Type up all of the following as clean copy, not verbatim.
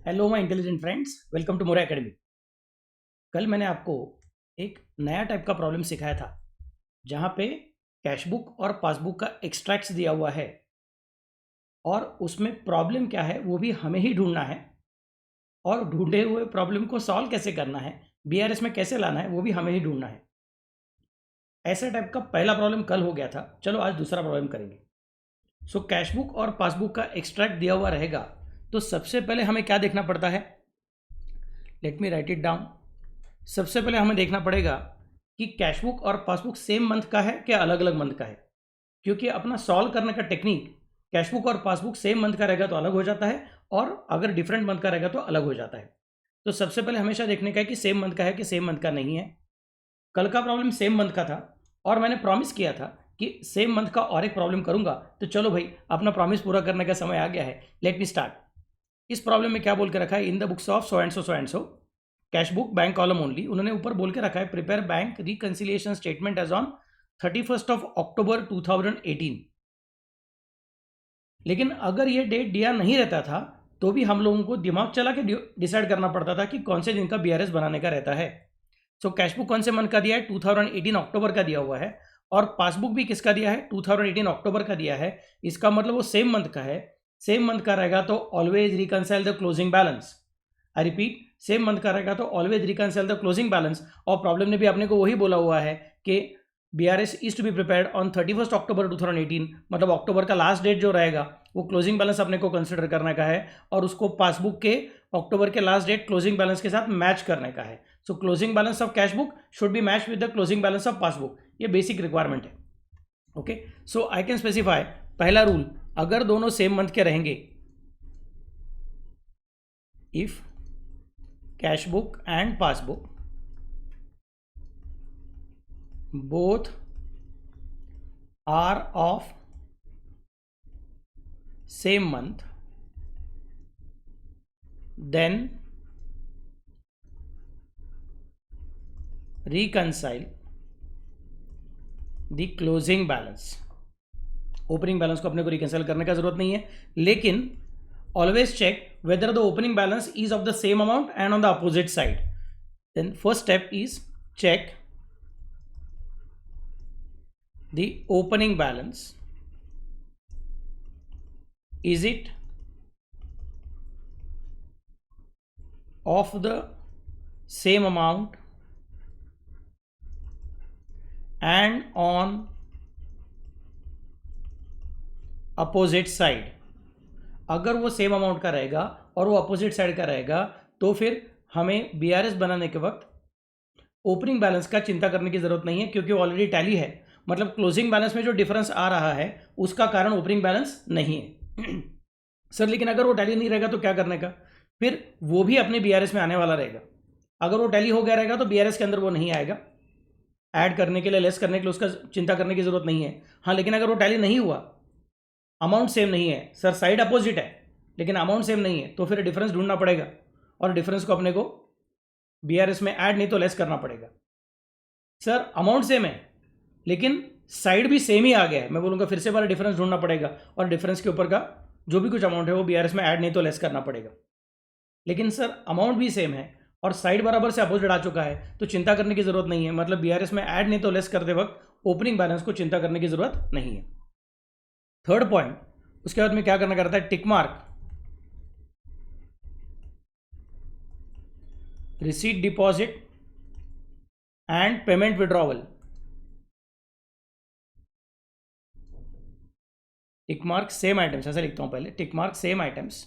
Hello my intelligent friends, welcome to Mora academy. कल मैंने आपको एक नया टाइप का प्रॉब्लम सिखाया था जहाँ पे कैश बुक और पासबुक का एक्सट्रैक्ट्स दिया हुआ है और उसमें प्रॉब्लम क्या है वो भी हमें ही ढूंढना है और ढूंढे हुए प्रॉब्लम को सॉल्व कैसे करना है, बीआरएस में कैसे लाना है वो भी हमें ही ढूंढना है। ऐसे टाइप का पहला प्रॉब्लम कल हो गया था। चलो आज दूसरा प्रॉब्लम करेंगे। सो कैश बुक और पासबुक का एक्सट्रैक्ट दिया हुआ रहेगा तो सबसे पहले हमें क्या देखना पड़ता है, let me right it down. सबसे पहले हमें देखना पड़ेगा कि कैश बुक और पासबुक सेम मंथ का है क्या अलग अलग मंथ का है, क्योंकि अपना सॉल्व करने का टेक्निक कैश बुक और पासबुक सेम मंथ का रहेगा तो अलग हो जाता है और अगर डिफरेंट मंथ का रहेगा तो अलग हो जाता है। तो सबसे पहले हमेशा देखने का है कि सेम मंथ का है कि सेम मंथ का नहीं है। कल का प्रॉब्लम सेम मंथ का था और मैंने प्रॉमिस किया था कि सेम मंथ का और एक प्रॉब्लम करूंगा। तो चलो भाई, अपना प्रॉमिस पूरा करने का समय आ गया है। Let me start. इस प्रॉब्लम में क्या बोल के रखा है, in the books of so and so and so cash book bank column only. उन्होंने ऊपर बोल के रखा है prepare bank reconciliation statement as on 31 October 2018। लेकिन अगर ये डेट दिया नहीं रहता था तो भी हम लोगों को दिमाग चला के डिसाइड करना पड़ता था कि कौन से दिन का बीआरएस बनाने का रहता है। सो कैश बुक कौन से मंथ का दिया है, 2018 अक्टूबर का दिया हुआ है और पासबुक भी किसका दिया है, 2018 अक्टूबर का दिया है। इसका मतलब वो सेम मंथ का है। सेम मंथ का रहेगा तो always reconcile the closing balance. I repeat, same month का रहेगा तो always reconcile the closing balance. और प्रॉब्लम ने भी अपने को वही बोला हुआ है कि BRS is to be prepared on 31 October 2018, मतलब अक्टूबर का लास्ट डेट जो रहेगा वो क्लोजिंग बैलेंस अपने को कंसिडर करने का है और उसको पासबुक के अक्टूबर के लास्ट डेट क्लोजिंग बैलेंस के साथ मैच करने का है। सो closing balance of cash book should be match with the closing balance of passbook. ये बेसिक रिक्वायरमेंट है। Okay, so I can specify पहला रूल, अगर दोनों सेम मंथ के रहेंगे, if cash book and passbook both are of same month, then reconcile the closing balance। Opening balance को अपने को रिकंसाइल करने का जरूरत नहीं है, लेकिन always check whether the opening balance is of the same amount and on the opposite side. Then first step is check the opening balance, is it of the same amount and on opposite side। अगर वो same amount का रहेगा और वो opposite side का रहेगा तो फिर हमें बीआरएस बनाने के वक्त ओपनिंग बैलेंस का चिंता करने की जरूरत नहीं है, क्योंकि ऑलरेडी टैली है। मतलब क्लोजिंग बैलेंस में जो डिफरेंस आ रहा है उसका कारण ओपनिंग बैलेंस नहीं है। सर लेकिन अगर वो टैली नहीं रहेगा तो क्या करने का, फिर वो भी अपने बीआरएस में आने वाला रहेगा। अगर वो टैली हो गया रहेगा तो बीआरएस के अंदर वो नहीं आएगा। ऐड करने के लिए, लेस करने के लिए उसका चिंता करने की जरूरत नहीं है। हाँ, लेकिन अगर वो टैली नहीं हुआ, अमाउंट सेम नहीं है, सर साइड अपोजिट है लेकिन अमाउंट सेम नहीं है, तो फिर डिफरेंस ढूंढना पड़ेगा और डिफरेंस को अपने को बीआरएस में ऐड नहीं तो लेस करना पड़ेगा। सर अमाउंट सेम है लेकिन साइड भी सेम ही आ गया है, मैं बोलूँगा फिर से बार डिफरेंस ढूंढना पड़ेगा और डिफरेंस के ऊपर का जो भी कुछ अमाउंट है वो बीआरएस में ऐड नहीं तो लेस करना पड़ेगा। लेकिन सर अमाउंट भी सेम है और साइड बराबर से अपोजिट आ चुका है तो चिंता करने की जरूरत नहीं है, मतलब बीआरएस में ऐड नहीं तो लेस करते वक्त ओपनिंग बैलेंस को चिंता करने की जरूरत नहीं है। थर्ड पॉइंट, उसके बाद में क्या करना करता है, tick mark receipt deposit and payment withdrawal. Tick mark same items, ऐसा लिखता हूं पहले, tick mark same items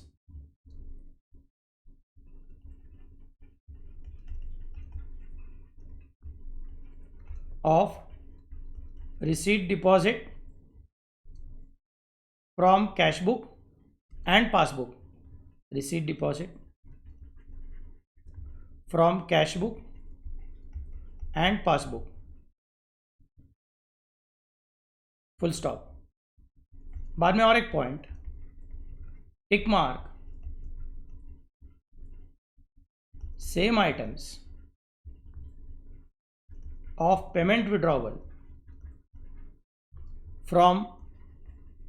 of receipt deposit from cash book and passbook. Receipt deposit from cash book and passbook, full stop. बाद में और एक point, tick mark same items of payment withdrawal from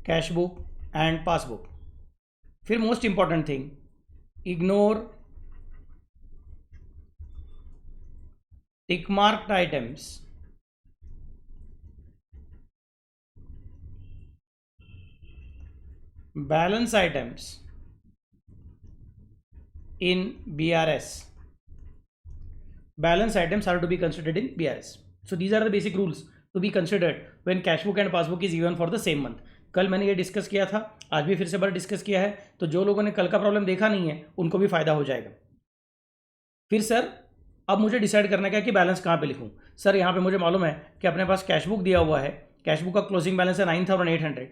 cash book and passbook. फिर most important thing, ignore tick marked items balance items in BRS. Balance items are to be considered in BRS. So these are the basic rules to be considered when cash book and passbook is given for the same month. कल मैंने ये discuss किया था, आज भी फिर से बार discuss किया है, तो जो लोगों ने कल का प्रॉब्लम देखा नहीं है उनको भी फायदा हो जाएगा। फिर सर अब मुझे डिसाइड करना क्या कि बैलेंस कहाँ पे लिखूँ। सर यहाँ पे मुझे मालूम है कि अपने पास कैश बुक दिया हुआ है, कैश बुक का क्लोजिंग बैलेंस है 9800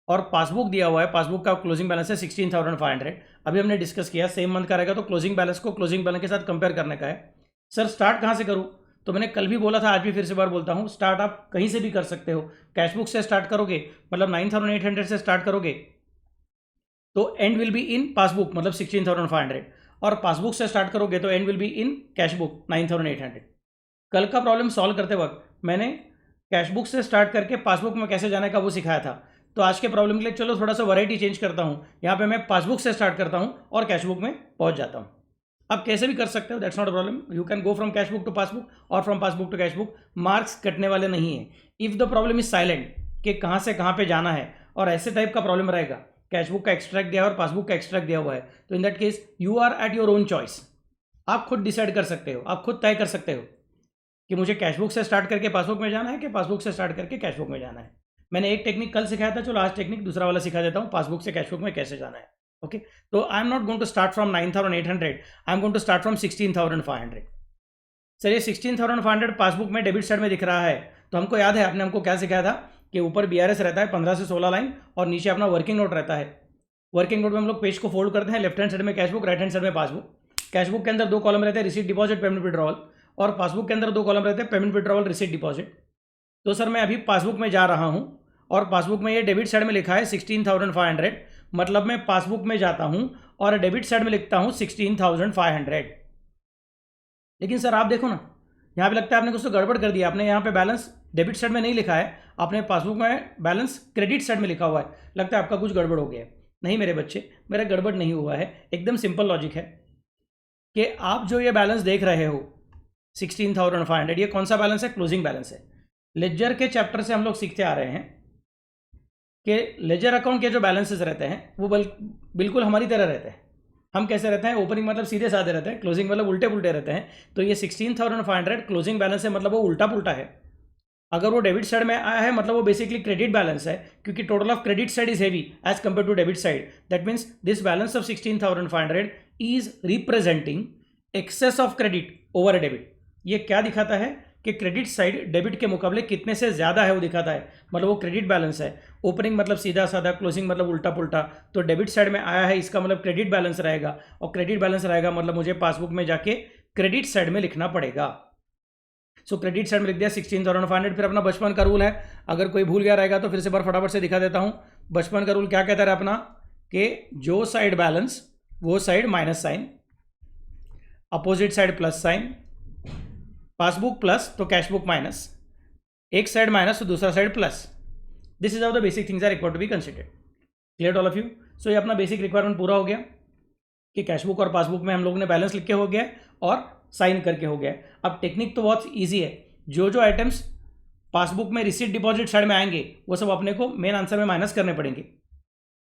और पासबुक दिया हुआ है, पासबुक का क्लोजिंग बैलेंस है 16500। अभी हमने डिस्कस किया सेम मंथ का रहेगा तो क्लोजिंग बैलेंस को क्लोजिंग बैलेंस के साथ कंपेयर करने का है। सर स्टार्ट कहाँ से करूँ? तो मैंने कल भी बोला था, आज भी फिर से बार बोलता हूँ, स्टार्ट आप कहीं से भी कर सकते हो। कैश बुक से स्टार्ट करोगे मतलब 9800 से स्टार्ट करोगे तो and will be in passbook मतलब 16500 और पासबुक से स्टार्ट करोगे तो and will be in cash book 9800। कल का प्रॉब्लम सॉल्व करते वक्त मैंने कैश बुक से स्टार्ट करके पासबुक में कैसे जाने का वो सिखाया था। तो आज के प्रॉब्लम के लिए चलो थोड़ा सा वैरायटी चेंज करता हूँ, यहाँ पे मैं पासबुक से स्टार्ट करता हूँ और कैश बुक में पहुँच जाता हूँ। आप कैसे भी कर सकते हो, that's not a problem. You can go from cash book to passbook और from passbook to cash book, marks कटने वाले नहीं है। If the problem is silent कि कहाँ से कहाँ पे जाना है और ऐसे टाइप का प्रॉब्लम रहेगा, कैश बुक का एक्सट्रैक्ट दिया है और पासबुक का एक्सट्रैक्ट दिया हुआ है, तो in that case you are at your own choice. आप खुद डिसाइड कर सकते हो, आप खुद तय कर सकते हो कि मुझे कैश बुक से स्टार्ट करके पासबुक में जाना है कि पासबुक से स्टार्ट करके कैश बुक में जाना है। मैंने एक टेक्निक कल सिखाया था, चलो आज टेक्निक दूसरा वाला सिखा देता हूँ, पासबुक से कैश बुक में कैसे जाना है। ओके, तो I am not going to start from 9800, I am going to start from 16500। Sir ये 16500 पासबुक में डेबिट साइड में दिख रहा है, तो हमको याद है आपने हमको क्या सिखाया था कि ऊपर BRS रहता है 15 से 16 लाइन और नीचे अपना वर्किंग नोट रहता है। वर्किंग नोट में हम लोग पेज को फोल्ड करते हैं, लेफ्ट हैंड साइड में cash book, right hand side में पासबुक। कैश बुक के अंदर 2 कॉलम रहते हैं, रिसीट डिपॉजिट पेमेंट विड्रॉल, और पासबुक के अंदर 2 कॉलम रहते हैं, पेमेंट विड्रॉल रिसीट डिपॉजिट। तो सर मैं अभी पासबुक में जा रहा हूँ और पासबुक में ये डेबिट साइड में लिखा है 16500, मतलब मैं पासबुक में जाता हूँ और डेबिट साइड में लिखता हूँ 16500। लेकिन सर आप देखो ना, यहाँ पे लगता है आपने कुछ तो गड़बड़ कर दिया। आपने यहाँ पे बैलेंस डेबिट साइड में नहीं लिखा है, आपने पासबुक में बैलेंस क्रेडिट साइड में लिखा हुआ है। लगता है आपका कुछ गड़बड़ हो गया है। नहीं मेरे बच्चे, मेरा गड़बड़ नहीं हुआ है, एकदम सिंपल लॉजिक है कि आप जो ये बैलेंस देख रहे हो 16500, ये कौन सा बैलेंस है? क्लोजिंग बैलेंस है। लेजर के चैप्टर से हम लोग सीखते आ रहे हैं कि लेजर अकाउंट के जो बैलेंसेस रहते हैं वो बिल्कुल हमारी तरह रहते हैं। हम कैसे रहते हैं? ओपनिंग मतलब सीधे साधे रहते हैं, क्लोजिंग मतलब उल्टे पुल्टे रहते हैं। तो ये 16500 क्लोजिंग बैलेंस है, मतलब वो उल्टा पुल्टा है। अगर वो डेबिट साइड में आया है मतलब वो बेसिकली क्रेडिट बैलेंस है, क्योंकि total of credit side is heavy as compare to debit side. That means this balance of 16500 is representing excess of credit over debit. ये क्या दिखाता है कि क्रेडिट साइड डेबिट के मुकाबले कितने से ज़्यादा है वो दिखाता है, मतलब वो क्रेडिट बैलेंस है। ओपनिंग मतलब सीधा साधा, क्लोजिंग मतलब उल्टा पुल्टा। तो डेबिट साइड में आया है इसका मतलब क्रेडिट बैलेंस रहेगा, और क्रेडिट बैलेंस रहेगा मतलब मुझे पासबुक में जाके क्रेडिट साइड में लिखना पड़ेगा। सो क्रेडिट साइड में लिख दिया 16500। फिर अपना बचपन का रूल है, अगर कोई भूल गया रहेगा तो फिर से बार फटाफट से दिखा देता हूँ। बचपन का रूल क्या कहता है अपना कि जो साइड बैलेंस वो side minus sign, opposite side plus sign, passbook plus तो कैश बुक माइनस, एक साइड माइनस तो दूसरा side plus. This is how the basic things are required to be considered. Clear all of you? So ये अपना basic requirement पूरा हो गया कि कैश बुक और पासबुक में हम लोग ने बैलेंस लिख के हो गया और साइन करके हो गया। अब टेक्निक तो बहुत ईजी है, जो जो आइटम्स पासबुक में रिसीट डिपॉजिट साइड में आएंगे वो सब अपने को मेन आंसर में माइनस करने पड़ेंगे।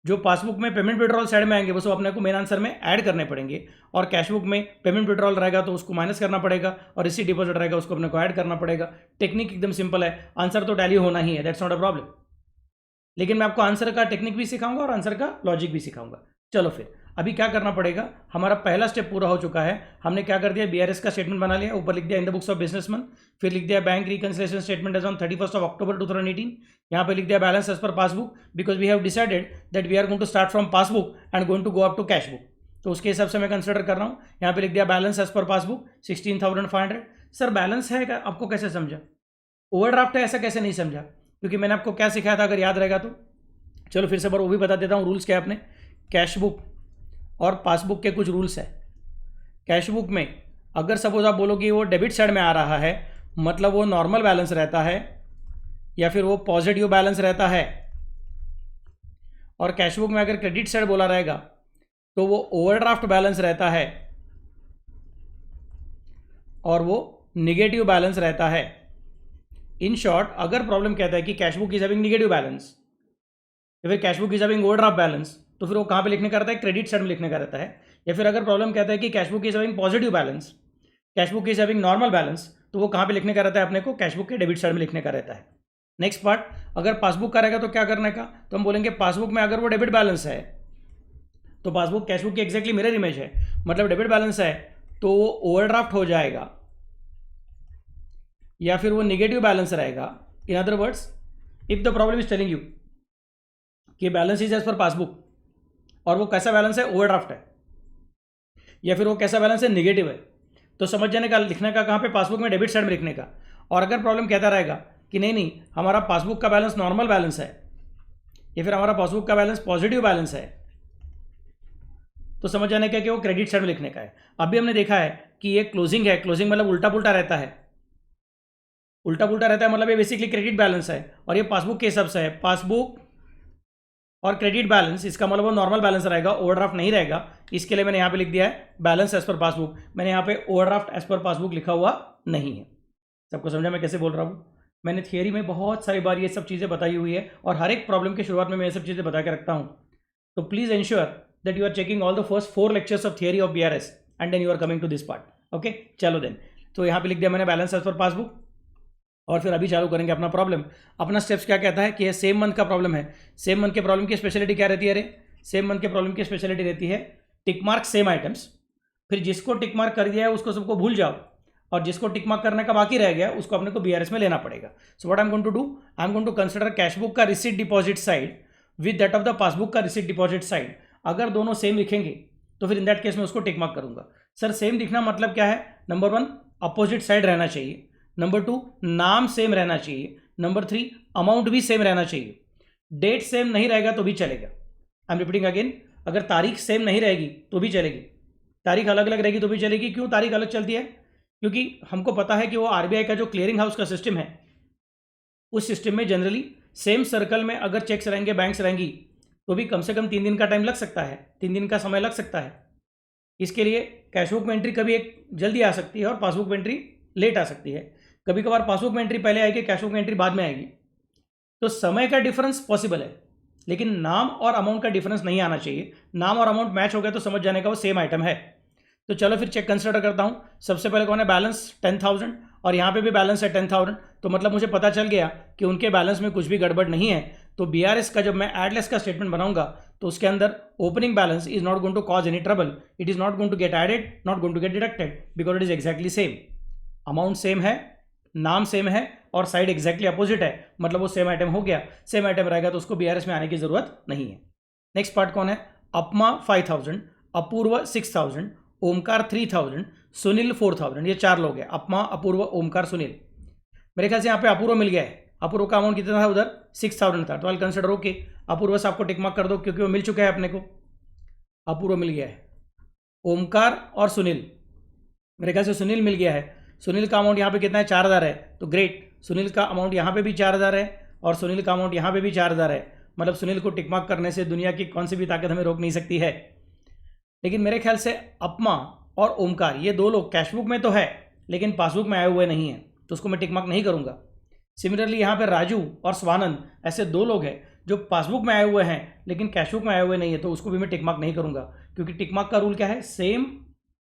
जो पासबुक में पेमेंट विड्रॉल साइड में आएंगे वो सब अपने को मेन आंसर में ऐड करने पड़ेंगे, और कैश बुक में पेमेंट विड्रॉल रहेगा तो उसको माइनस करना पड़ेगा, और रिसीट डिपॉजिट रहेगा उसको अपने को ऐड करना पड़ेगा। टेक्निक एकदम सिंपल है, आंसर तो टैली होना ही है, दैट्स नॉट अ प्रॉब्लम। लेकिन मैं आपको आंसर का टेक्निक भी सिखाऊंगा और आंसर का लॉजिक भी सिखाऊंगा। चलो फिर अभी क्या करना पड़ेगा, हमारा पहला स्टेप पूरा हो चुका है। हमने क्या कर दिया, BRS का स्टेटमेंट बना लिया, ऊपर लिख दिया in the books of businessman, फिर लिख दिया bank reconciliation statement as on 31 October 2018। यहाँ पे लिख दिया balance as per passbook, because we have decided that we are going to start from passbook and going to go up to cash book, तो उसके हिसाब से मैं कंसिडर कर रहा हूँ। यहाँ पे लिख दिया balance as per passbook 16500। Sir balance है, आपको कैसे समझा? ओवरड्राफ्ट है ऐसा कैसे नहीं समझा? क्योंकि मैंने आपको क्या सिखाया था, अगर याद रहेगा तो। चलो फिर से बार वो भी बता देता हूँ रूल्स क्या है अपने। कैश बुक और पासबुक के कुछ रूल्स है। कैश बुक में अगर सपोज आप बोलोगे वो डेबिट साइड में आ रहा है मतलब वो नॉर्मल बैलेंस रहता है या फिर वो पॉजिटिव बैलेंस रहता है, और कैश बुक में अगर क्रेडिट साइड बोला रहेगा तो वो ओवरड्राफ्ट बैलेंस रहता है और वो निगेटिव बैलेंस रहता है। इन शॉर्ट, अगर प्रॉब्लम कहता है कि cash book is having negative balance या फिर cash book is having overdraft balance, तो फिर वो कहाँ पे लिखने का रहता है? क्रेडिट साइड में लिखने का रहता है। या फिर अगर प्रॉब्लम कहता है कि cash book is having positive balance, cash book is having normal balance, तो वो कहाँ पे लिखने का रहता है? अपने को कैश बुक के डेबिट साइड में लिखने का रहता है। नेक्स्ट पार्ट, अगर पासबुक का रहेगा तो क्या करने का? तो हम बोलेंगे पासबुक में अगर वो डेबिट बैलेंस है तो पासबुक कैश बुक की एग्जैक्टली मिरर इमेज है, मतलब डेबिट बैलेंस है तो वो ओवरड्राफ्ट हो जाएगा या फिर वो निगेटिव बैलेंस रहेगा। In other words, if the problem is telling you कि balance is as per passbook और वो कैसा बैलेंस है? ओवरड्राफ्ट है, या फिर वो कैसा बैलेंस है? निगेटिव है, तो समझ जाने का, लिखने का कहाँ पे? पासबुक में डेबिट साइड में लिखने का। और अगर प्रॉब्लम कहता रहेगा कि नहीं नहीं, हमारा पासबुक का बैलेंस नॉर्मल बैलेंस है या फिर हमारा पासबुक का बैलेंस पॉजिटिव बैलेंस है, तो समझ जाने का कि वो क्रेडिट साइड में लिखने का है। अभी हमने देखा है कि ये क्लोजिंग है, क्लोजिंग मतलब उल्टा पुल्टा रहता है, उल्टा पुल्टा रहता है मतलब ये बेसिकली क्रेडिट बैलेंस है, और ये पासबुक के हिसाब से है। पासबुक और क्रेडिट बैलेंस, इसका मतलब वो नॉर्मल बैलेंस रहेगा, ओवरड्राफ्ट नहीं रहेगा। इसके लिए मैंने यहाँ पे लिख दिया है बैलेंस एज पर पासबुक। मैंने यहाँ पे ओवरड्राफ्ट एज पर पासबुक लिखा हुआ नहीं है। सबको समझा मैं कैसे बोल रहा हूँ? मैंने थियरी में बहुत सारी बार ये सब चीज़ें बताई हुई है और हर एक प्रॉब्लम के शुरुआत में मैं ये सब चीज़ें बता के रखता हूँ। तो please ensure that you are checking all the first 4 lectures of theory of BRS and then you are coming to this part. Okay, चलो देन। तो यहाँ पे लिख दिया मैंने बैलेंस एज पर पासबुक, और फिर अभी चालू करेंगे अपना प्रॉब्लम। अपना स्टेप्स क्या कहता है कि ये सेम मंथ का प्रॉब्लम है। सेम मंथ के प्रॉब्लम की स्पेशलिटी क्या रहती है? अरे सेम मंथ के प्रॉब्लम की स्पेशलिटी रहती है टिक मार्क सेम आइटम्स। फिर जिसको टिक मार्क कर दिया है उसको सबको भूल जाओ, और जिसको टिक मार्क करने का बाकी रह गया उसको अपने को BRS में लेना पड़ेगा। So what I am going to do, I am going to consider cash book का receipt deposit side with that of the passbook का रिसीट डिपॉजिट साइड। अगर दोनों सेम लिखेंगे तो फिर इन दैट केस में उसको टिक मार्क करूंगा। सर सेम दिखना मतलब क्या है? नंबर 1, अपोजिट साइड रहना चाहिए। नंबर 2, नाम सेम रहना चाहिए। नंबर 3, अमाउंट भी सेम रहना चाहिए। डेट सेम नहीं रहेगा तो भी चलेगा। आई एम रिपीटिंग अगेन, अगर तारीख सेम नहीं रहेगी तो भी चलेगी, तारीख अलग अलग रहेगी तो भी चलेगी। क्यों तारीख अलग चलती है? क्योंकि हमको पता है कि वो RBI का जो क्लियरिंग हाउस का सिस्टम है, उस सिस्टम में जनरली सेम सर्कल में अगर चेक्स रहेंगे, बैंक्स रहेंगी, तो भी कम से कम 3 दिन का टाइम लग सकता है, 3 दिन का समय लग सकता है। इसके लिए कैशबुक में एंट्री कभी एक जल्दी आ सकती है और पासबुक में एंट्री लेट आ सकती है। कभी कभार पासबुक में एंट्री पहले आएगी, कैशबुक में एंट्री बाद में आएगी। तो समय का डिफरेंस पॉसिबल है, लेकिन नाम और अमाउंट का डिफरेंस नहीं आना चाहिए। नाम और अमाउंट मैच हो गया तो समझ जाने का वो सेम आइटम है। तो चलो फिर चेक कंसिडर करता हूँ। सबसे पहले कौन है? बैलेंस 10,000, और यहाँ पे भी बैलेंस है 10,000, तो मतलब मुझे पता चल गया कि उनके बैलेंस में कुछ भी गड़बड़ नहीं है। तो BRS का जब मैं एडलेस का स्टेटमेंट बनाऊंगा तो उसके अंदर opening balance is not going to cause any trouble, it is not going to get added, not going to get deducted, because it is exactly same. Amount same है, नाम सेम है, और साइड एक्जैक्टली अपोजिट है, मतलब वो same item हो गया। Same item रहेगा तो उसको BRS में आने की जरूरत नहीं है। नेक्स्ट पार्ट कौन है? अपमा 5,000, अपूर्व 6,000, ओमकार 3,000, सुनील 4,000। ये 4 लोग हैं, अपमा, अपूर्व, ओमकार, सुनील। मेरे ख्याल से यहाँ पे अपूर्व मिल गया है। अपूर्व का अमाउंट कितना था? उधर 6,000 था, तो आई कंसिडर ओके। अपूर्व से आपको टिक मार्क कर दो क्योंकि वो मिल चुका है अपने को, अपूर्व मिल गया है। ओमकार और सुनील, मेरे ख्याल से सुनील मिल गया है। सुनील का अमाउंट यहाँ पे कितना है? 4,000 है, तो ग्रेट। सुनील का अमाउंट यहाँ पे भी 4,000 है और सुनील का अमाउंट यहाँ पे भी 4,000 है, मतलब सुनील को टिक मार्क करने से दुनिया की कौन सी भी ताकत हमें रोक नहीं सकती है। लेकिन मेरे ख्याल से अपमा और ओमकार, ये 2 लोग कैशबुक में तो है लेकिन पासबुक में आए हुए नहीं हैं, तो उसको मैं टिक मार्क नहीं करूँगा। सिमिलरली यहाँ पे राजू और स्वानंद, ऐसे 2 लोग हैं जो पासबुक में आए हुए हैं लेकिन कैशबुक में आए हुए नहीं है, तो उसको भी मैं टिक मार्क नहीं करूँगा। क्योंकि टिक मार्क का रूल क्या है? सेम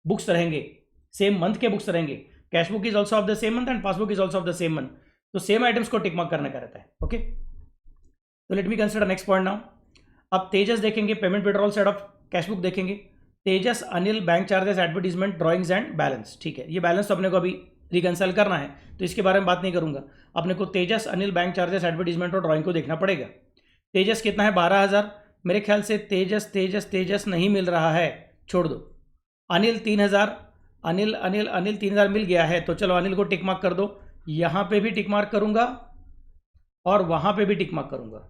बुक्स रहेंगे, सेम मंथ के बुक्स रहेंगे। Cashbook is also of the same month and passbook is also of the same month, तो सेम आइटम्स को टिक मार्क करने का रहता है। ओके, तो let me consider next point now. अब तेजस देखेंगे, payment withdrawal side of cashbook देखेंगे। Tejas, Anil, bank charges, advertisement, drawings and balance. ठीक है, ये बैलेंस तो अपने को अभी रिकंसाइल करना है, तो इसके बारे में बात नहीं करूंगा। अपने को तेजस, अनिल, बैंक चार्जेस, एडवर्टीजमेंट और ड्राइंग को देखना पड़ेगा। तेजस कितना है? 12,000। मेरे ख्याल से तेजस तेजस तेजस नहीं मिल रहा है, छोड़ दो। अनिल 3,000, अनिल अनिल अनिल 3,000 मिल गया है, तो चलो अनिल को टिक मार्क कर दो। यहाँ पे भी टिक मार्क करूंगा और वहाँ पे भी टिक मार्क करूंगा।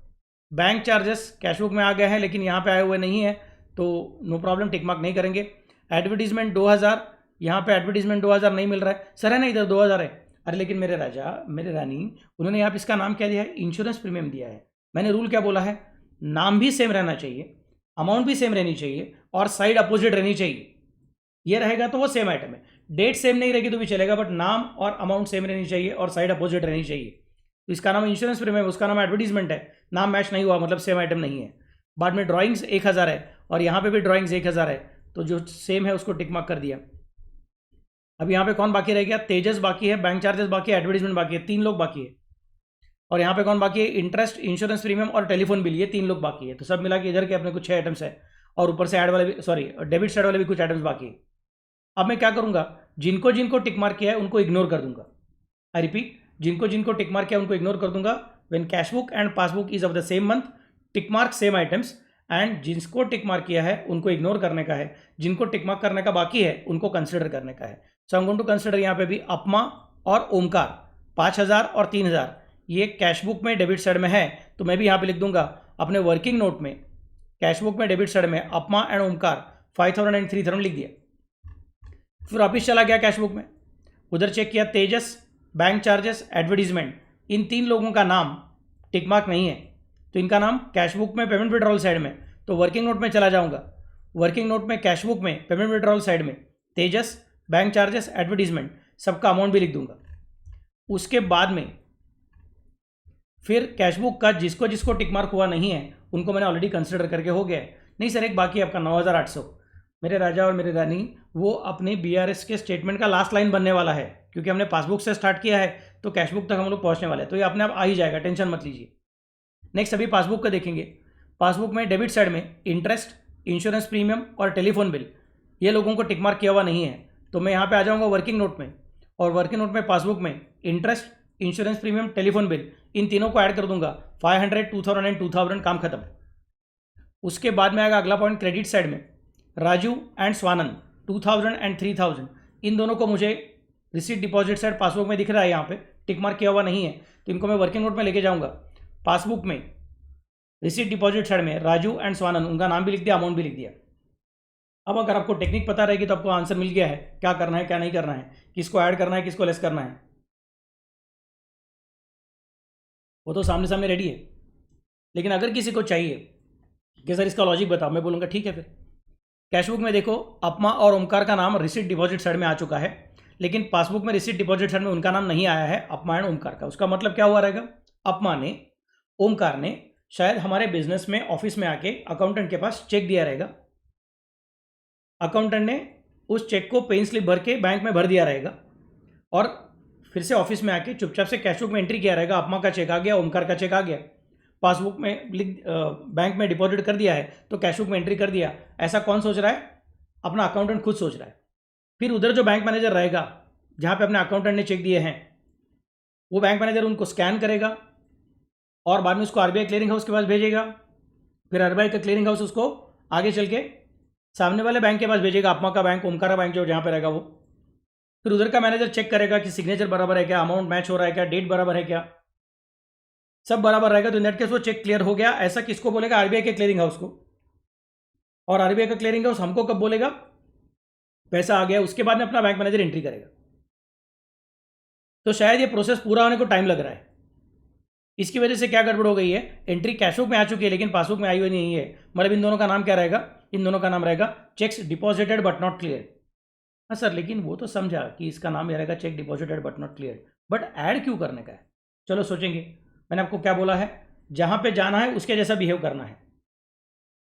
बैंक चार्जेस कैशबुक में आ गए हैं लेकिन यहाँ पे आए हुए नहीं है, तो नो प्रॉब्लम, टिक मार्क नहीं करेंगे। एडवर्टीजमेंट 2,000, यहाँ पे एडवर्टीजमेंट 2,000 नहीं मिल रहा है। सर है ना, इधर 2,000 है। अरे लेकिन मेरे राजा, मेरे रानी, उन्होंने यहाँ पे इसका नाम क्या दिया है? इंश्योरेंस प्रीमियम दिया है। मैंने रूल क्या बोला है? नाम भी सेम रहना चाहिए, अमाउंट भी सेम रहनी चाहिए और साइड अपोजिट रहनी चाहिए। ये रहेगा तो वो सेम आइटम है। डेट सेम नहीं रहेगी तो भी चलेगा, बट नाम और अमाउंट सेम रहनी चाहिए और साइड अपोजिट रहनी चाहिए। तो इसका नाम इंश्योरेंस प्रीमियम है, उसका नाम एडवर्टीजमेंट है, नाम मैच नहीं हुआ मतलब सेम आइटम नहीं है। बाद में ड्राइंग्स 1000 है और यहाँ पे भी ड्राइंग्स 1000 है, तो जो सेम है उसको टिक मार्क कर दिया। अब यहाँ पे कौन बाकी रह गया? तेजस बाकी है, बैंक चार्जेस बाकी है, एडवर्टीजमेंट बाकी है, 3 लोग बाकी है। और यहाँ पे कौन बाकी है? इंटरेस्ट, इंश्योरेंस प्रीमियम और टेलीफोन बिल, ये 3 लोग बाकी है। तो सब मिला के इधर के अपने कुछ 6 आइटम्स है और ऊपर से ऐड वाले भी, सॉरी डेबिट साइड वाले भी कुछ आइटम्स बाकी है। अब मैं क्या करूंगा, जिनको जिनको टिक मार्क किया है उनको इग्नोर कर दूंगा। आई रिपीट, जिनको जिनको टिक मार्क किया है उनको इग्नोर कर दूंगा। When cash book and passbook is of the same month, tick mark same items, and जिसको टिक मार्क किया है उनको इग्नोर करने का है, जिनको टिक मार्क करने का बाकी है उनको कंसिडर करने का है। So I am going to consider यहाँ पे भी अपमा और ओमकार 5000 और 3000, ये कैश बुक में डेबिट साइड में है, तो मैं भी यहाँ पे लिख दूंगा अपने वर्किंग नोट में, कैश बुक में डेबिट साइड में अपमा एंड ओमकार 5000 एंड 3000 लिख दिया। फिर वापिस चला गया कैश बुक में, उधर चेक किया तेजस, बैंक चार्जेस, एडवर्टीजमेंट, इन 3 लोगों का नाम टिक मार्क नहीं है, तो इनका नाम कैश बुक में पेमेंट विड्रॉल साइड में, तो वर्किंग नोट में चला जाऊंगा। वर्किंग नोट में कैश बुक में पेमेंट विड्रॉल साइड में तेजस, बैंक चार्जेस, एडवर्टीजमेंट, सबका अमाउंट भी लिख दूंगा। उसके बाद में फिर कैश बुक का जिसको जिसको टिक मार्क हुआ नहीं है उनको मैंने ऑलरेडी कंसिडर करके हो गया है। नहीं सर, एक बाकी है आपका 9800। मेरे राजा और मेरे रानी, वो अपने बीआरएस के स्टेटमेंट का लास्ट लाइन बनने वाला है, क्योंकि हमने पासबुक से स्टार्ट किया है तो कैश बुक तक हम लोग पहुंचने वाले हैं, तो ये अपने आप आ ही जाएगा, टेंशन मत लीजिए। नेक्स्ट अभी पासबुक का देखेंगे। पासबुक में डेबिट साइड में इंटरेस्ट, इंश्योरेंस प्रीमियम और टेलीफोन बिल, ये लोगों को टिक मार्क किया हुआ नहीं है, तो मैं यहाँ पे आ जाऊँगा वर्किंग नोट में, और वर्किंग नोट में पासबुक में interest, insurance premium, telephone bill, इन तीनों को ऐड कर दूंगा। 500, 2000 एंड 2000, काम खत्म। उसके बाद में आएगा अगला पॉइंट क्रेडिट साइड में, राजू एंड स्वानंद 2000 एंड 3000, इन दोनों को मुझे रिसीट डिपॉजिट साइड पासबुक में दिख रहा है, यहाँ पे टिक मार्क किया हुआ नहीं है, तो इनको मैं वर्किंग नोट में लेके जाऊंगा। पासबुक में रिसीट डिपॉजिट साइड में राजू एंड स्वानंद, उनका नाम भी लिख दिया, अमाउंट भी लिख दिया। अब अगर आपको टेक्निक पता रहेगी तो आपको आंसर मिल गया है, क्या करना है क्या नहीं करना है, किसको ऐड करना है किसको लेस करना है, वो तो सामने सामने रेडी है। लेकिन अगर किसी को चाहिए कि सर इसका लॉजिक बताओ, मैं बोलूँगा ठीक है। फिर कैश बुक में देखो अपमा और ओमकार का नाम रिसीट डिपॉजिट साइड में आ चुका है, लेकिन पासबुक में रिसीट डिपॉजिट साइड में उनका नाम नहीं आया है, अपमा एंड ओमकार का। उसका मतलब क्या हुआ रहेगा, अपमा ने, ओमकार ने शायद हमारे बिजनेस में ऑफिस में आके अकाउंटेंट के पास चेक दिया रहेगा, अकाउंटेंट ने उस चेक को पेन स्लिप भर के बैंक में भर दिया रहेगा, और फिर से ऑफिस में आके चुपचाप से कैश बुक में एंट्री किया रहेगा, अपमा का चेक आ गया, ओमकार का चेक आ गया, पासबुक में बैंक में डिपॉजिट कर दिया है तो कैश बुक में एंट्री कर दिया। ऐसा कौन सोच रहा है? अपना अकाउंटेंट खुद सोच रहा है। फिर उधर जो बैंक मैनेजर रहेगा जहाँ पे अपने अकाउंटेंट ने चेक दिए हैं, वो बैंक मैनेजर उनको स्कैन करेगा और बाद में उसको आरबीआई क्लियरिंग हाउस के पास भेजेगा। फिर आरबीआई का क्लियरिंग हाउस उसको आगे चल के सामने वाले बैंक के पास भेजेगा, अपमा का बैंक, ओमकार का बैंक जो जहाँ पे रहेगा वो। फिर उधर का मैनेजर चेक करेगा कि सिग्नेचर बराबर है क्या, अमाउंट मैच हो रहा है क्या, डेट बराबर है क्या, सब बराबर रहेगा तो इन दैट केस वो चेक क्लियर हो गया। ऐसा किसको बोलेगा? आरबीआई के क्लियरिंग हाउस को। और आरबीआई का क्लियरिंग हाउस हमको कब बोलेगा? पैसा आ गया, उसके बाद में अपना बैंक मैनेजर एंट्री करेगा। तो शायद ये प्रोसेस पूरा होने को टाइम लग रहा है, इसकी वजह से क्या गड़बड़ हो गई है, एंट्री कैश बुक में आ चुकी है लेकिन पासबुक में आई हुई नहीं है। मतलब इन दोनों का नाम क्या रहेगा? इन दोनों का नाम रहेगा checks deposited but not clear. हाँ सर, लेकिन वो तो समझा कि इसका नाम ये रहेगा check deposited but not clear, but add क्यों करने का है? चलो सोचेंगे। मैंने आपको क्या बोला है, जहाँ पे जाना है उसके जैसा बिहेव करना है।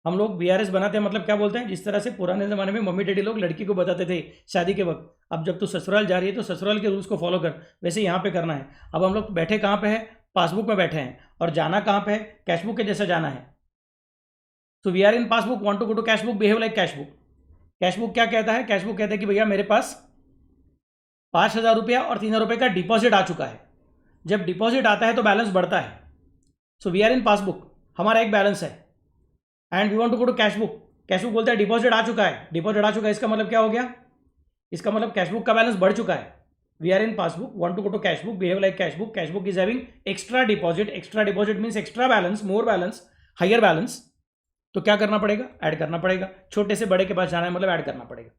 हम लोग बीआरएस बनाते हैं, मतलब क्या बोलते हैं, जिस तरह से पुराने ज़माने में मम्मी डैडी लोग लड़की को बताते थे शादी के वक्त, अब जब तू ससुराल जा रही है तो ससुराल के रूल्स को फॉलो कर, वैसे यहाँ पे करना है। अब हम लोग बैठे कहाँ पे है? पासबुक में बैठे हैं, और जाना कहाँ पे है? कैश बुक के जैसा जाना है। तो we are in passbook, want to go to cash book, behave like cash book. Cash book क्या कहता है? कैश बुक कहता है कि भैया मेरे पास 5000 रुपया और 3000 रुपये का डिपॉजिट आ चुका है। जब डिपॉजिट आता है तो बैलेंस बढ़ता है। So we are in passbook, हमारा एक बैलेंस है, and we want to go to cash book. Cash book बोलता है डिपॉजिट आ चुका है, डिपॉजिट आ चुका है, इसका मतलब क्या हो गया? इसका मतलब कैश बुक का बैलेंस बढ़ चुका है। We are in passbook, want to go to cash book, behave like cash book. Cash book is having extra deposit, extra deposit means extra balance, more balance, higher balance. तो क्या करना पड़ेगा? Add करना पड़ेगा। छोटे से बड़े के पास जाना है मतलब ऐड करना पड़ेगा।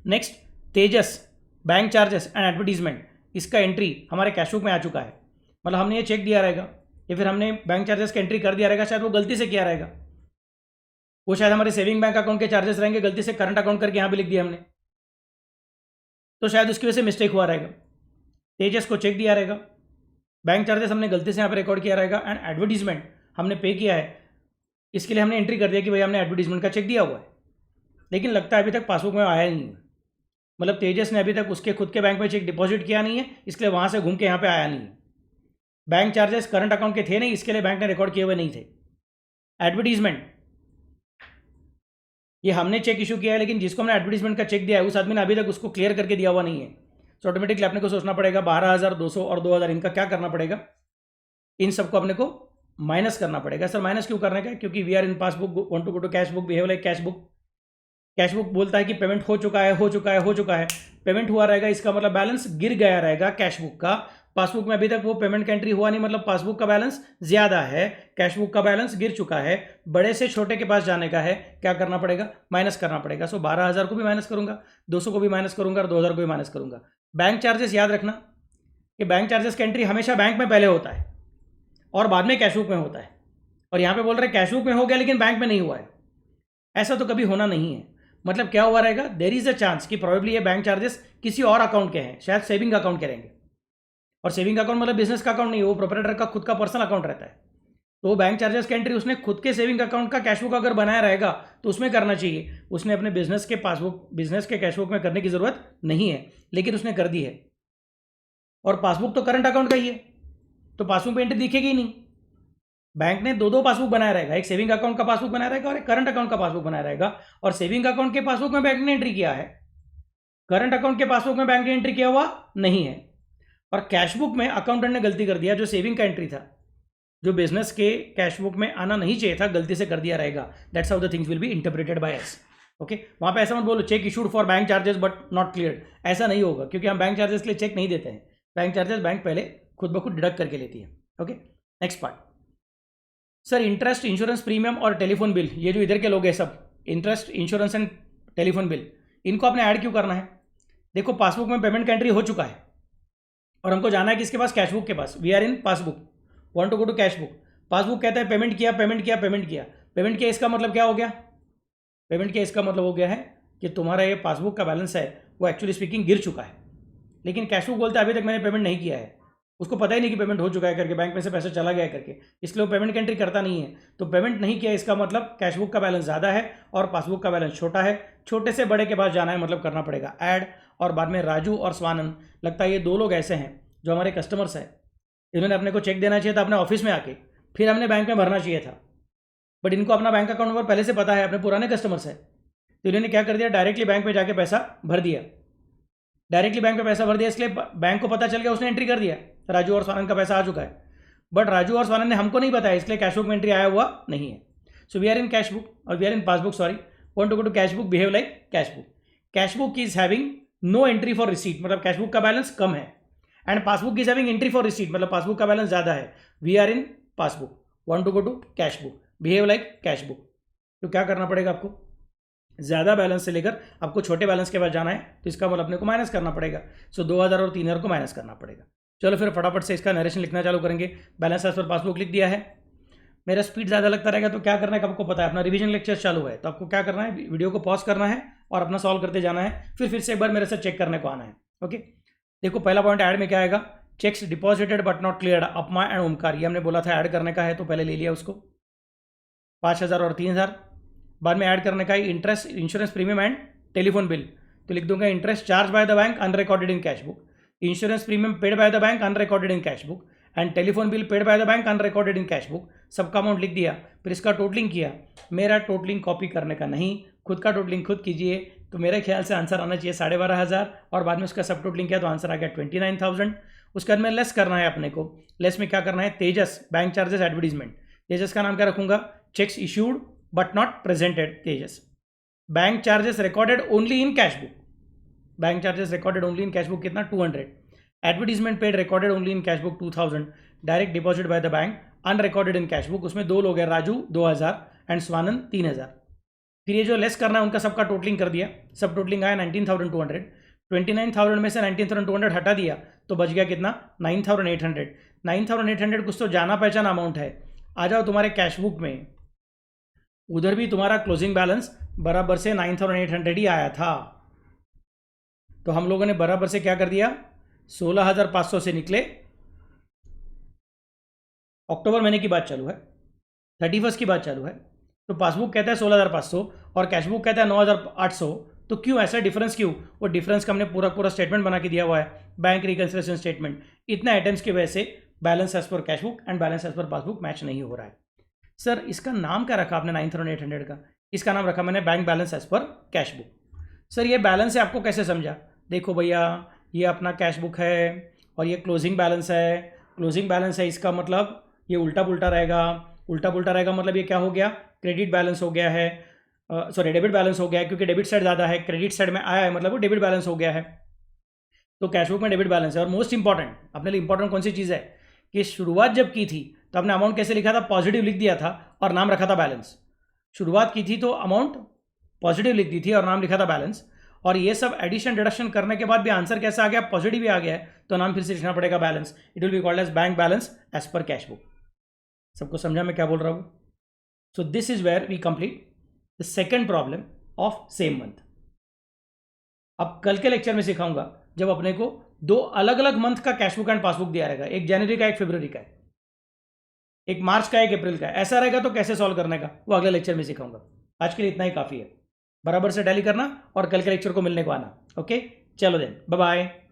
Next, Tejas, bank charges and advertisement, इसका एंट्री हमारे कैश बुक में आ चुका है। मतलब हमने ये चेक दिया रहेगा या फिर हमने बैंक चार्जेस का एंट्री कर दिया रहेगा, शायद वो गलती से किया रहेगा। वो शायद हमारे सेविंग बैंक अकाउंट के चार्जेस रहेंगे, गलती से करंट अकाउंट करके यहाँ पे लिख दिया हमने, तो शायद उसकी वजह से मिस्टेक हुआ रहेगा। तेजस को चेक दिया रहेगा, बैंक चार्जेस हमने गलती से यहाँ पे रिकॉर्ड किया रहेगा, एंड एडवर्टीजमेंट हमने पे किया है, इसके लिए हमने एंट्री कर दिया कि भाई हमने एडवर्टीजमेंट का चेक दिया हुआ है, लेकिन लगता है अभी तक पासबुक में आया नहीं है। मतलब तेजस ने अभी तक उसके खुद के बैंक में चेक डिपॉजिट किया नहीं है, इसलिए वहाँ से घूम के यहाँ पे आया नहीं है। बैंक चार्जेस करंट अकाउंट के थे नहीं, इसके लिए बैंक ने रिकॉर्ड किए हुए नहीं थे। एडवर्टीजमेंट, ये हमने चेक इशू किया है, लेकिन जिसको हमने एडवर्टीजमेंट का चेक दिया है उस आदमी ने अभी तक उसको क्लियर करके दिया हुआ नहीं है। तो ऑटोमेटिकली अपने को सोचना पड़ेगा 12,200 और 2,000 इनका क्या करना पड़ेगा, इन सबको अपने को माइनस करना पड़ेगा। सर माइनस क्यों करने का है? क्योंकि we are in passbook, want to go to cash book, behave like cash book. Cash book बोलता है कि पेमेंट हो चुका है, हो चुका है, हो चुका है, पेमेंट हुआ रहेगा, इसका मतलब बैलेंस गिर गया रहेगा कैश बुक का। पासबुक में अभी तक वो पेमेंट का एंट्री हुआ नहीं, मतलब पासबुक का बैलेंस ज्यादा है, कैश बुक का बैलेंस गिर चुका है। बड़े से छोटे के पास जाने का है, क्या करना पड़ेगा, माइनस करना पड़ेगा। सो 12,000 को भी माइनस करूंगा, 200 को भी माइनस करूंगा और 2,000 को भी माइनस करूंगा। बैंक चार्जेस याद रखना कि बैंक चार्जेस का एंट्री हमेशा बैंक में पहले होता है और बाद में कैश बुक में होता है। और यहाँ पे बोल रहे कैश बुक में हो गया लेकिन बैंक में नहीं हुआ है, ऐसा तो कभी होना नहीं है। मतलब क्या हुआ रहेगा, देर इज अ चांस कि प्रोबेबली ये बैंक चार्जेस किसी और अकाउंट के हैं, शायद सेविंग अकाउंट के रहेंगे। और सेविंग अकाउंट मतलब बिजनेस का अकाउंट नहीं है, वो प्रोपराइटर का खुद का पर्सनल अकाउंट रहता है। तो वो बैंक चार्जेस की एंट्री उसने खुद के सेविंग अकाउंट का कैश बुक अगर बनाया रहेगा तो उसमें करना चाहिए, उसने अपने बिजनेस के पासबुक, बिजनेस के कैश बुक में करने की जरूरत नहीं है, लेकिन उसने कर दी है। और पासबुक तो करंट अकाउंट का ही है, तो पासबुक में एंट्री दिखेगी ही नहीं। बैंक ने दो पासबुक बनाया रहेगा, एक सेविंग अकाउंट का पासबुक बनाया रहेगा और एक करंट अकाउंट का पासबुक बनाया रहेगा। और सेविंग अकाउंट के पासबुक में बैंक ने एंट्री किया है, करंट अकाउंट के पासबुक में बैंक ने एंट्री किया हुआ नहीं है। और कैश बुक में अकाउंटेंट ने गलती कर दिया, जो सेविंग का एंट्री था, जो बिजनेस के कैश बुक में आना नहीं चाहिए था, गलती से कर दिया रहेगा। That's how the things will be interpreted by us. Okay, वहां पे ऐसा मत बोलो check issued for bank charges but not cleared, ऐसा नहीं होगा, क्योंकि हम बैंक चार्जेस के लिए चेक नहीं देते हैं। बैंक चार्जेस बैंक पहले खुद ब खुद डिडक्ट करके लेती है। Okay, next part. Sir interest, insurance premium और टेलीफोन बिल, ये जो इधर के लोग हैं सब, interest, insurance and telephone bill, इनको आपने ऐड क्यों करना है? देखो पासबुक में पेमेंट का एंट्री हो चुका है और हमको जाना है किसके पास, कैश बुक के पास। We are in passbook, want to go to cash book. Passbook कहता है पेमेंट किया, पेमेंट किया, पेमेंट किया, पेमेंट किया, इसका मतलब क्या हो गया, पेमेंट किया इसका मतलब हो गया है कि तुम्हारा ये पासबुक का बैलेंस है वो एक्चुअली स्पीकिंग गिर चुका है। लेकिन कैश बुक बोलता है अभी तक मैंने पेमेंट नहीं किया है, उसको पता ही नहीं कि पेमेंट हो चुका है करके, बैंक में से पैसा चला गया है करके, इसलिए वो पेमेंट की एंट्री करता नहीं है। तो पेमेंट नहीं किया इसका मतलब कैश बुक का बैलेंस ज़्यादा है और पासबुक का बैलेंस छोटा है। छोटे से बड़े के पास जाना है, मतलब करना पड़ेगा ऐड। और बाद में राजू और स्वानंद, लगता है ये दो लोग ऐसे हैं जो हमारे कस्टमर्स हैं, इन्होंने अपने को चेक देना चाहिए था अपने ऑफिस में आके, फिर हमने बैंक में भरना चाहिए था। बट इनको अपना बैंक अकाउंट नंबर पहले से पता है, अपने पुराने कस्टमर्स है, तो इन्होंने क्या कर दिया, डायरेक्टली बैंक में जाके पैसा भर दिया, डायरेक्टली बैंक में पैसा भर दिया, इसलिए बैंक को पता चल गया, उसने एंट्री कर दिया राजू और स्वानंद का पैसा आ चुका है। बट राजू और स्वानंद ने हमको नहीं बताया, इसलिए कैश बुक में एंट्री आया हुआ नहीं है। So we are in cash book और we are in passbook, sorry, want to go to cash book, behave like cash book. Cash book is having no entry for receipt, मतलब cash book का balance कम है, and passbook is having entry for receipt, मतलब passbook का balance ज्यादा है। We are in passbook, want to go to cash book, behave like cash book. तो क्या करना पड़ेगा आपको, ज़्यादा बैलेंस से लेकर आपको छोटे बैलेंस के पास जाना है, तो इसका मतलब अपने को माइनस करना पड़ेगा। सो 2,000 और 3,000 को माइनस करना पड़ेगा। चलो फिर फटाफट से इसका नरेशन लिखना चालू करेंगे। बैलेंस एज पर पासबुक लिख दिया है। मेरा स्पीड ज़्यादा लगता रहेगा तो क्या करना है, आपको पता है, अपना रिवीजन लेक्चर चालू है, तो आपको क्या करना है, वीडियो को पॉज करना है और अपना सॉल्व करते जाना है, फिर से एक बार मेरे साथ चेक करने को आना है। ओके, देखो पहला पॉइंट ऐड में क्या आएगा, cheques deposited but not cleared, अपमा एंड ओमकार, ये हमने बोला था ऐड करने का है, तो पहले ले लिया उसको, 5,000 और 3,000। बाद में ऐड करने का है interest, insurance premium and telephone bill, तो लिख दूंगा interest charge by the bank unrecorded in cash book, insurance premium paid by the bank unrecorded in cash book, and telephone bill paid by the bank unrecorded in cash book. सबका amount लिख दिया, फिर इसका totalling किया। मेरा totalling copy करने का नहीं, खुद का टोटलिंग खुद कीजिए, तो मेरे ख्याल से आंसर आना चाहिए 12,500, और बाद में उसका सब टोटलिंग किया तो आंसर आ गया 29,000। उसके बाद में लेस करना है अपने को, लेस में क्या करना है, तेजस बैंक चार्जेस एडवर्टीजमेंट, तेजस का नाम क्या रखूंगा, checks issued but not presented Tejas, bank charges recorded only in cash book, bank charges recorded only in cash book कितना 200, advertisement paid recorded only in cash book 2000, direct deposit by the bank unrecorded in cash book, उसमें दो लोग हैं, Raju 2000 and Swanand 3000। फिर ये जो less करना है उनका सबका टोटलिंग कर दिया, सब टोटलिंग आया 19,200, 29,000 में से 19,200 हटा दिया तो बच गया कितना 9,800। 9,800 कुछ तो जाना पहचाना अमाउंट है, आ जाओ तुम्हारे कैश बुक में, उधर भी तुम्हारा क्लोजिंग बैलेंस बराबर से 9,800 ही आया था। तो हम लोगों ने बराबर से क्या कर दिया, 16,500 से निकले, अक्टूबर महीने की बात चालू है, 31 की बात चालू है, तो पासबुक कहता है 16,500 और कैशबुक कहता है 9,800। तो क्यों ऐसा डिफरेंस, क्यों? वो डिफरेंस का हमने पूरा पूरा स्टेटमेंट बना के दिया हुआ है, बैंक रिकन्सिलिएशन स्टेटमेंट। इतना आइटम्स की वजह से balance as per cashbook and balance as per passbook match नहीं हो रहा है। सर इसका नाम क्या रखा आपने 9,800 का? इसका नाम रखा मैंने bank balance as per cashbook. Sir ये बैलेंस है, आपको कैसे समझा? देखो भैया, ये अपना कैशबुक है और ये क्लोजिंग बैलेंस है। क्लोजिंग बैलेंस है, इसका मतलब ये उल्टा पुल्टा रहेगा। उल्टा पुल्टा रहेगा मतलब ये क्या हो गया, क्रेडिट बैलेंस हो गया है, सॉरी डेबिट बैलेंस हो गया है, क्योंकि डेबिट साइड ज़्यादा है, क्रेडिट साइड में आया है, मतलब वो डेबिट बैलेंस हो गया है। तो कैशबुक में डेबिट बैलेंस है। और मोस्ट इंपॉर्टेंट, अपने लिए इंपॉर्टेंट कौन सी चीज़ है कि शुरुआत जब की थी तो आपने अमाउंट कैसे लिखा था, पॉजिटिव लिख दिया था और नाम रखा था बैलेंस। शुरुआत की थी तो अमाउंट पॉजिटिव लिख दी थी और नाम लिखा था बैलेंस। और ये सब एडिशन डिडक्शन करने के बाद भी आंसर कैसा आ गया, पॉजिटिव ही आ गया है, तो नाम फिर से लिखना पड़ेगा balance. It will be called as bank balance as per cashbook. सबको समझा मैं क्या बोल रहा हूँ? So this is where we complete the second problem of same month. अब कल के लेक्चर में सिखाऊंगा जब अपने को दो अलग अलग मंथ का कैशबुक एंड पासबुक दिया रहेगा, एक जनवरी का एक फरवरी का, एक मार्च का एक अप्रैल का, ऐसा रहेगा तो कैसे सॉल्व करने का वो अगले लेक्चर में सिखाऊंगा। आज के लिए इतना ही काफ़ी है। बराबर से टैली करना और कल के लेक्चर को मिलने को आना। ओके, चलो देन, बाय बाय।